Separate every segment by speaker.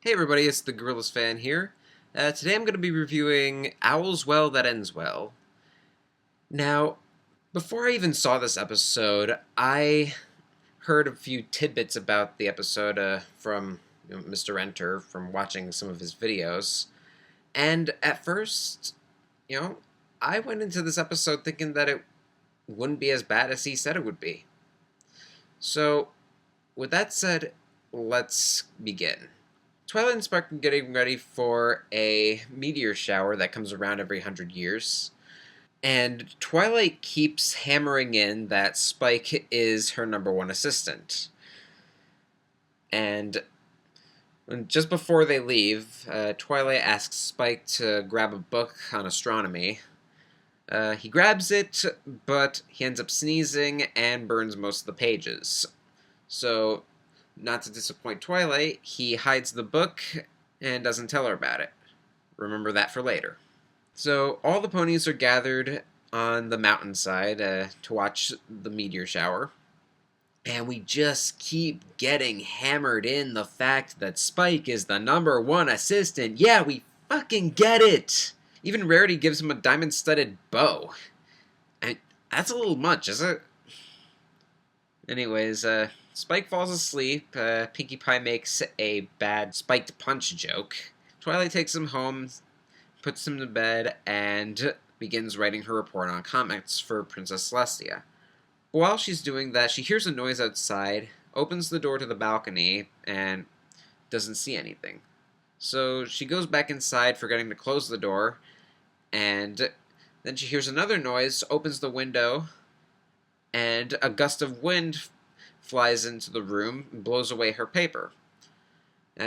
Speaker 1: Hey everybody, it's the Gorillas fan here. Today I'm going to be reviewing Owl's Well That Ends Well. Now, before I even saw this episode, I heard a few tidbits about the episode from Mr. Enter from watching some of his videos. And at first, you know, I went into this episode thinking that it wouldn't be as bad as he said it would be. So, with that said, let's begin. Twilight and Spark are getting ready for a meteor shower that comes around every 100 years. And Twilight keeps hammering in that Spike is her number one assistant. And just before they leave, Twilight asks Spike to grab a book on astronomy. He grabs it, but he ends up sneezing and burns most of the pages. So, not to disappoint Twilight, he hides the book and doesn't tell her about it. Remember that for later. So all the ponies are gathered on the mountainside to watch the meteor shower. And we just keep getting hammered in the fact that Spike is the number one assistant. Yeah, we fucking get it! Even Rarity gives him a diamond-studded bow. And that's a little much, is it? Anyways, Spike falls asleep. Pinkie Pie makes a bad spiked punch joke. Twilight takes him home, puts him to bed, and begins writing her report on comics for Princess Celestia. But while she's doing that, she hears a noise outside, opens the door to the balcony, and doesn't see anything. So she goes back inside, forgetting to close the door, and then she hears another noise, opens the window, and a gust of wind flies into the room and blows away her paper.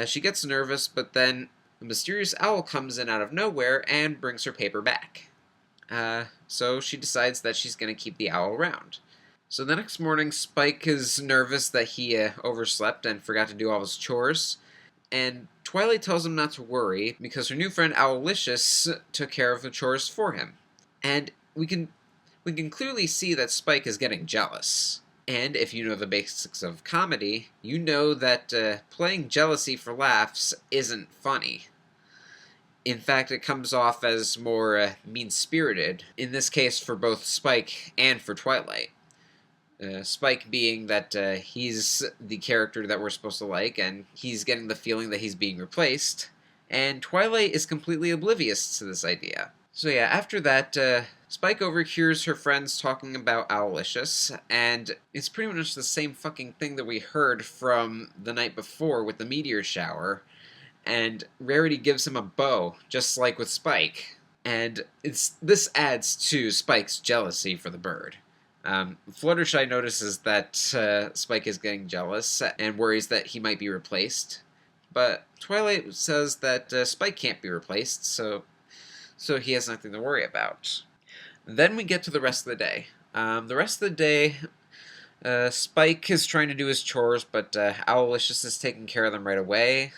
Speaker 1: She gets nervous, but then a mysterious owl comes in out of nowhere and brings her paper back. So she decides that she's going to keep the owl around. So the next morning, Spike is nervous that he overslept and forgot to do all his chores. And Twilight tells him not to worry because her new friend Owlowiscious took care of the chores for him. And we can clearly see that Spike is getting jealous. And if you know the basics of comedy, you know that playing jealousy for laughs isn't funny. In fact, it comes off as more mean-spirited, in this case for both Spike and for Twilight. Spike being that he's the character that we're supposed to like, and he's getting the feeling that he's being replaced, and Twilight is completely oblivious to this idea. So yeah, after that, Spike overhears her friends talking about Owlowiscious, and it's pretty much the same fucking thing that we heard from the night before with the meteor shower, and Rarity gives him a bow, just like with Spike, and this adds to Spike's jealousy for the bird. Fluttershy notices that Spike is getting jealous and worries that he might be replaced, but Twilight says that Spike can't be replaced, so he has nothing to worry about. Then we get to the rest of the day. The rest of the day, Spike is trying to do his chores, but Owlowiscious is taking care of them right away.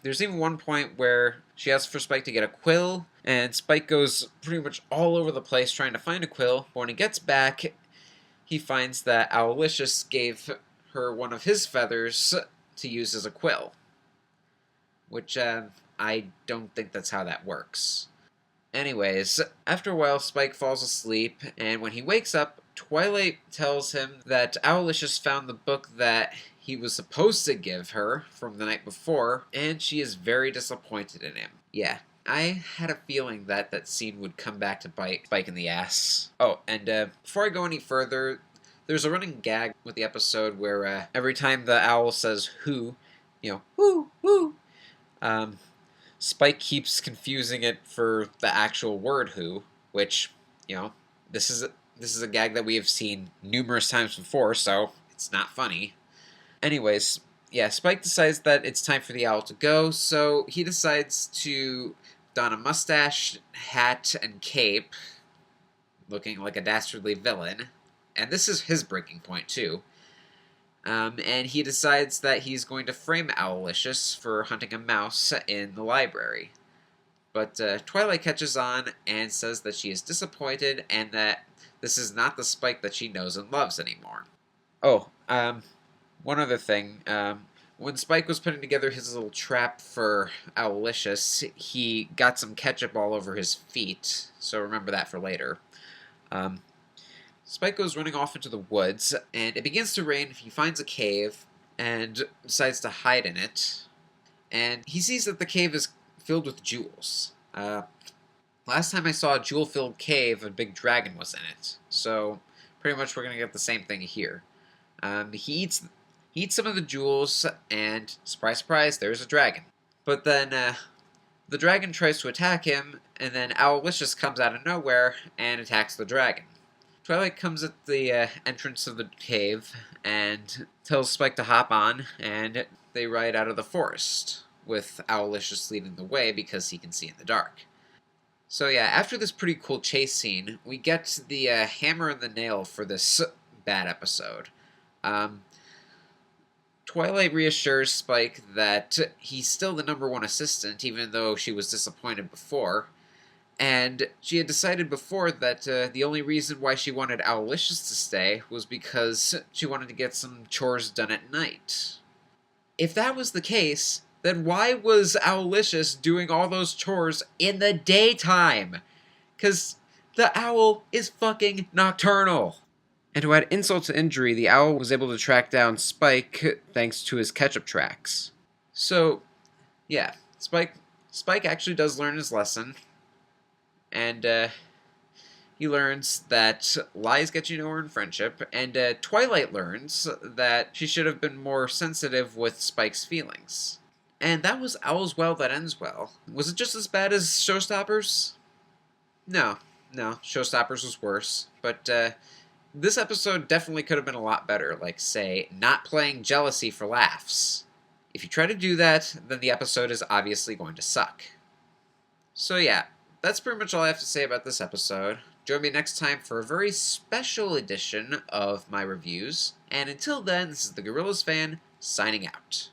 Speaker 1: There's even one point where she asks for Spike to get a quill, and Spike goes pretty much all over the place trying to find a quill, but when he gets back, he finds that Owlowiscious gave her one of his feathers to use as a quill. Which, I don't think that's how that works. Anyways, after a while, Spike falls asleep, and when he wakes up, Twilight tells him that Owlowiscious found the book that he was supposed to give her from the night before, and she is very disappointed in him. Yeah, I had a feeling that that scene would come back to bite Spike in the ass. Oh, and before I go any further, there's a running gag with the episode where every time the owl says who, whoo, whoo, Spike keeps confusing it for the actual word who, which, this is a gag that we have seen numerous times before, so it's not funny. Anyways, yeah, Spike decides that it's time for the owl to go, so he decides to don a mustache, hat, and cape, looking like a dastardly villain. And this is his breaking point, too. And he decides that he's going to frame Owlowiscious for hunting a mouse in the library. But Twilight catches on and says that she is disappointed and that this is not the Spike that she knows and loves anymore. Oh, one other thing. When Spike was putting together his little trap for Owlowiscious, he got some ketchup all over his feet, so remember that for later. Um, Spike goes running off into the woods, and it begins to rain. He finds a cave and decides to hide in it. And he sees that the cave is filled with jewels. Last time I saw a jewel-filled cave, a big dragon was in it. So, pretty much we're going to get the same thing here. He eats some of the jewels, and surprise, surprise, there's a dragon. But then, the dragon tries to attack him, and then Owlowiscious comes out of nowhere and attacks the dragon. Twilight comes at the entrance of the cave and tells Spike to hop on, and they ride out of the forest, with Owlowiscious leading the way because he can see in the dark. So yeah, after this pretty cool chase scene, we get the hammer and the nail for this bad episode. Twilight reassures Spike that he's still the #1 assistant, even though she was disappointed before. And she had decided before that the only reason why she wanted Owlowiscious to stay was because she wanted to get some chores done at night. If that was the case, then why was Owlowiscious doing all those chores in the daytime? Because the owl is fucking nocturnal. And to add insult to injury, the owl was able to track down Spike thanks to his ketchup tracks. So, yeah, Spike actually does learn his lesson. And he learns that lies get you nowhere in friendship, and Twilight learns that she should have been more sensitive with Spike's feelings. And that was All's Well That Ends Well. Was it just as bad as Showstoppers? No, Showstoppers was worse, but this episode definitely could have been a lot better, like, say, not playing jealousy for laughs. If you try to do that, then the episode is obviously going to suck. So yeah, that's pretty much all I have to say about this episode. Join me next time for a very special edition of my reviews, and until then, this is the Gorillas Fan, signing out.